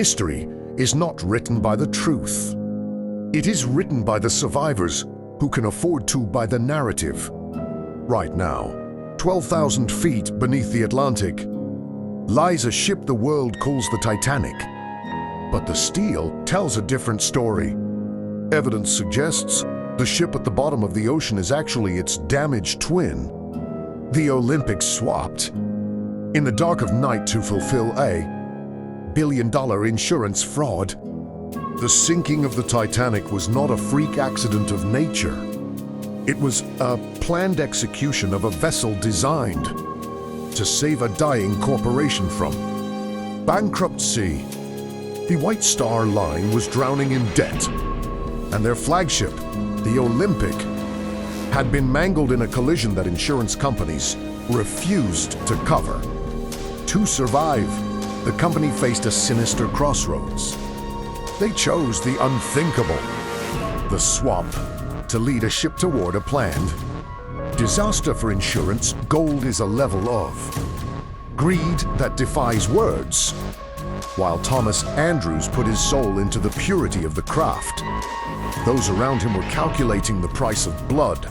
history is not written by the truth. It is written by the survivors who can afford to by the narrative. Right now, 12,000 feet beneath the Atlantic, lies a ship the world calls the Titanic. But the steel tells a different story. Evidence suggests the ship at the bottom of the ocean is actually its damaged twin. The Olympic swapped in the dark of night to fulfill a billion-dollar insurance fraud. The sinking of the Titanic was not a freak accident of nature. It was a planned execution of a vessel designed to save a dying corporation from bankruptcy. The White Star Line was drowning in debt, and their flagship, the Olympic, had been mangled in a collision that insurance companies refused to cover. To survive, the company faced a sinister crossroads. They chose the unthinkable, the swap, to lead a ship toward a planned disaster. For insurance, gold is a level of greed that defies words, while Thomas Andrews put his soul into the purity of the craft. Those around him were calculating the price of blood.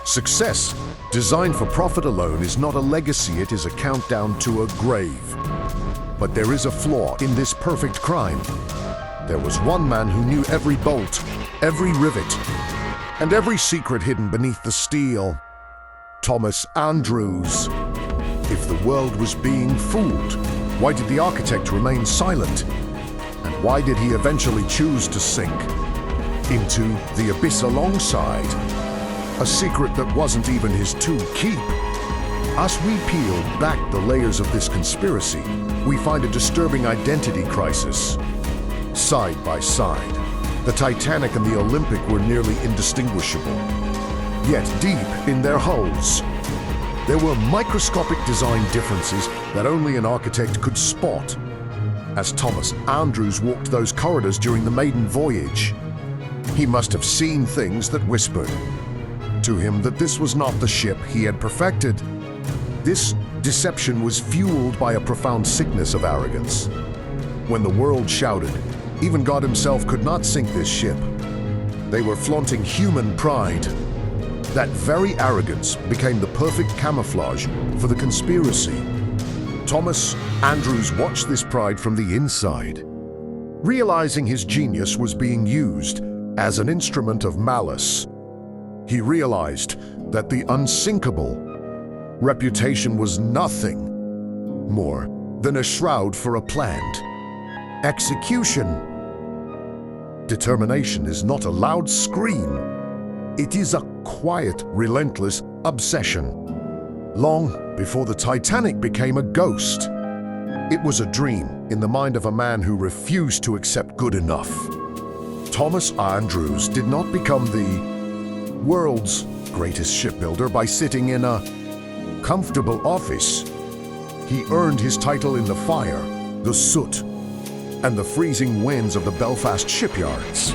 Success, designed for profit alone, is not a legacy, it is a countdown to a grave. But there is a flaw in this perfect crime. There was one man who knew every bolt, every rivet, and every secret hidden beneath the steel. Thomas Andrews. If the world was being fooled, why did the architect remain silent? And why did he eventually choose to sink into the abyss alongside a secret that wasn't even his to keep? As we peel back the layers of this conspiracy, we find a disturbing identity crisis. Side by side, the Titanic and the Olympic were nearly indistinguishable. Yet deep in their hulls, there were microscopic design differences that only an architect could spot. As Thomas Andrews walked those corridors during the maiden voyage, he must have seen things that whispered to him that this was not the ship he had perfected. This deception was fueled by a profound sickness of arrogance. When the world shouted, even God himself could not sink this ship, they were flaunting human pride. That very arrogance became the perfect camouflage for the conspiracy. Thomas Andrews watched this pride from the inside. Realizing his genius was being used as an instrument of malice, he realized that the unsinkable reputation was nothing more than a shroud for a planned execution. Determination is not a loud scream. It is a quiet, relentless obsession. Long before the Titanic became a ghost, it was a dream in the mind of a man who refused to accept good enough. Thomas Andrews did not become the world's greatest shipbuilder by sitting in a comfortable office. He earned his title in the fire, the soot, and the freezing winds of the Belfast shipyards.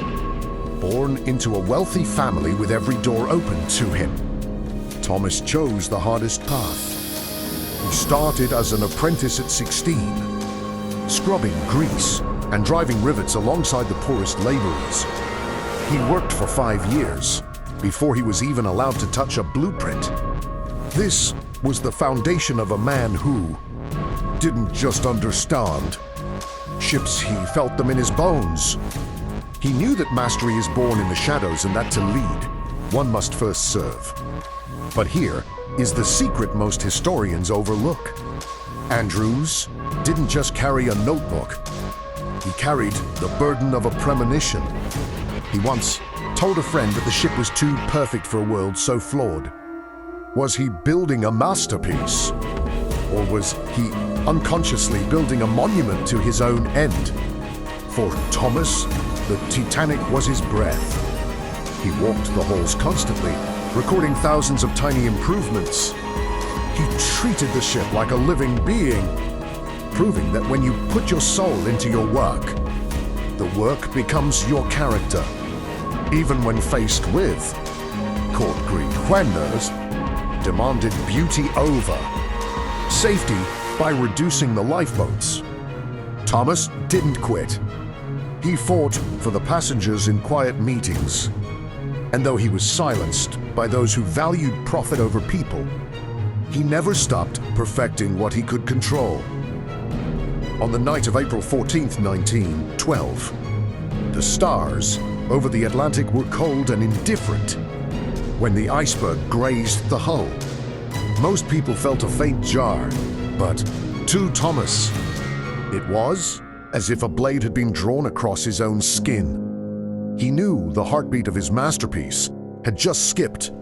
Born into a wealthy family with every door open to him, Thomas chose the hardest path. He started as an apprentice at 16, scrubbing grease and driving rivets alongside the poorest laborers. He worked for 5 years before he was even allowed to touch a blueprint. This was the foundation of a man who didn't just understand ships, he felt them in his bones. He knew that mastery is born in the shadows and that to lead, one must first serve. But here is the secret most historians overlook. Andrews didn't just carry a notebook. He carried the burden of a premonition. He once told a friend that the ship was too perfect for a world so flawed. Was he building a masterpiece? Or was he unconsciously building a monument to his own end? For Thomas, the Titanic was his breath. He walked the halls constantly, recording thousands of tiny improvements. He treated the ship like a living being, proving that when you put your soul into your work, the work becomes your character. Even when faced with court greed, Juaner's demanded beauty over safety by reducing the lifeboats. Thomas didn't quit. He fought for the passengers in quiet meetings. And though he was silenced by those who valued profit over people, he never stopped perfecting what he could control. On the night of April 14th, 1912, the stars over the Atlantic were cold and indifferent when the iceberg grazed the hull. Most people felt a faint jar, but to Thomas, it was as if a blade had been drawn across his own skin. He knew the heartbeat of his masterpiece had just skipped.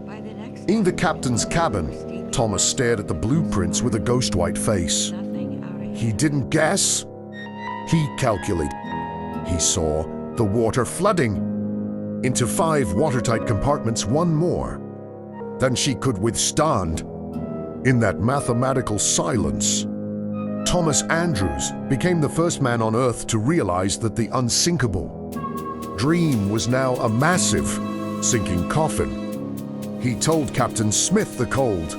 In the captain's cabin, Thomas stared at the blueprints with a ghost-white face. He didn't guess. He calculated. He saw the water flooding into 5 watertight compartments, one more than she could withstand. In that mathematical silence, Thomas Andrews became the first man on Earth to realize that the unsinkable dream was now a massive, sinking coffin. He told Captain Smith the cold,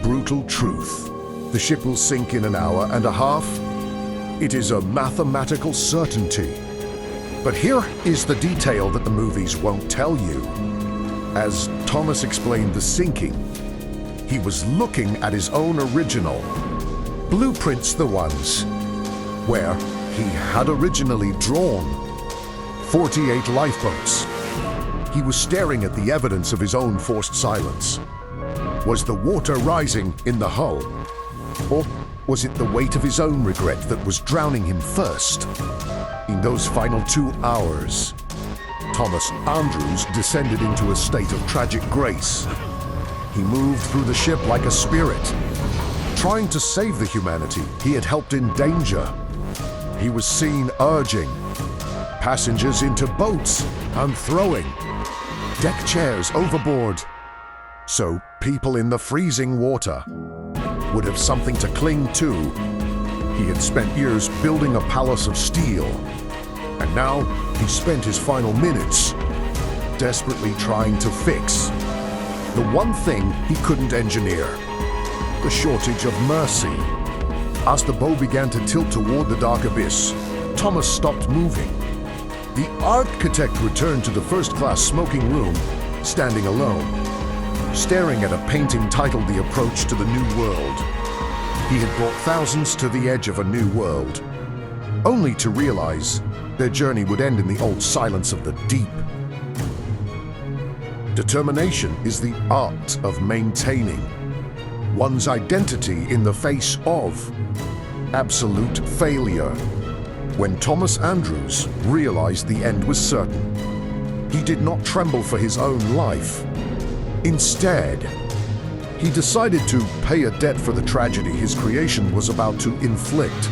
brutal truth. The ship will sink in an hour and a half. It is a mathematical certainty. But here is the detail that the movies won't tell you. As Thomas explained the sinking, he was looking at his own original blueprints, the ones where he had originally drawn 48 lifeboats. He was staring at the evidence of his own forced silence. Was the water rising in the hull? Or was it the weight of his own regret that was drowning him first? In those final 2 hours, Thomas Andrews descended into a state of tragic grace. He moved through the ship like a spirit, trying to save the humanity he had helped in danger. He was seen urging passengers into boats and throwing deck chairs overboard, so people in the freezing water would have something to cling to. He had spent years building a palace of steel, and now he spent his final minutes desperately trying to fix the one thing he couldn't engineer: the shortage of mercy. As the bow began to tilt toward the dark abyss, Thomas stopped moving. The architect returned to the first-class smoking room, standing alone, staring at a painting titled "The Approach to the New World." He had brought thousands to the edge of a new world, only to realize their journey would end in the old silence of the deep. Determination is the art of maintaining one's identity in the face of absolute failure. When Thomas Andrews realized the end was certain, he did not tremble for his own life. Instead, he decided to pay a debt for the tragedy his creation was about to inflict.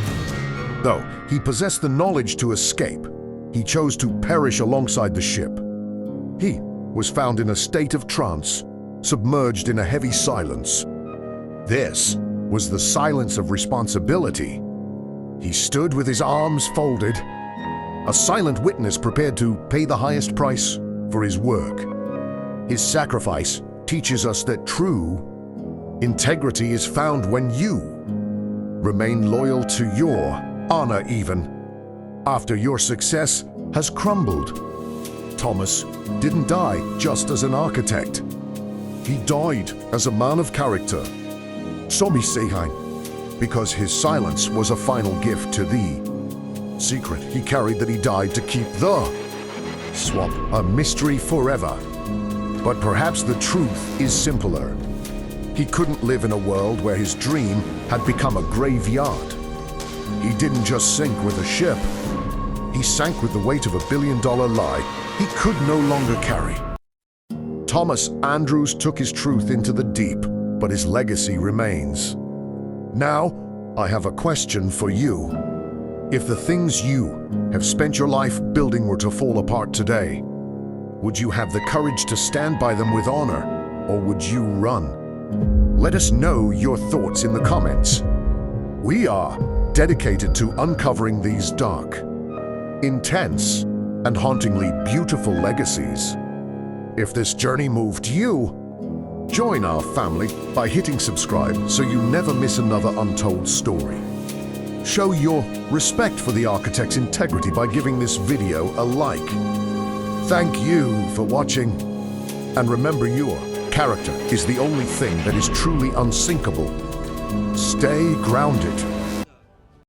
Though he possessed the knowledge to escape, he chose to perish alongside the ship. He was found in a state of trance, submerged in a heavy silence. This was the silence of responsibility. He stood with his arms folded, a silent witness prepared to pay the highest price for his work. His sacrifice teaches us that true integrity is found when you remain loyal to your honor even after your success has crumbled. Thomas didn't die just as an architect. He died as a man of character. Somi Sehain, because his silence was a final gift to the secret he carried that he died to keep the swamp a mystery forever. But perhaps the truth is simpler. He couldn't live in a world where his dream had become a graveyard. He didn't just sink with a ship. He sank with the weight of $1 billion lie he could no longer carry. Thomas Andrews took his truth into the deep, but his legacy remains. Now, I have a question for you. If the things you have spent your life building were to fall apart today, would you have the courage to stand by them with honor, or would you run? Let us know your thoughts in the comments. We are dedicated to uncovering these dark, intense, and hauntingly beautiful legacies. If this journey moved you, join our family by hitting subscribe so you never miss another untold story. Show your respect for the architect's integrity by giving this video a like. Thank you for watching. And remember, your character is the only thing that is truly unsinkable. Stay grounded.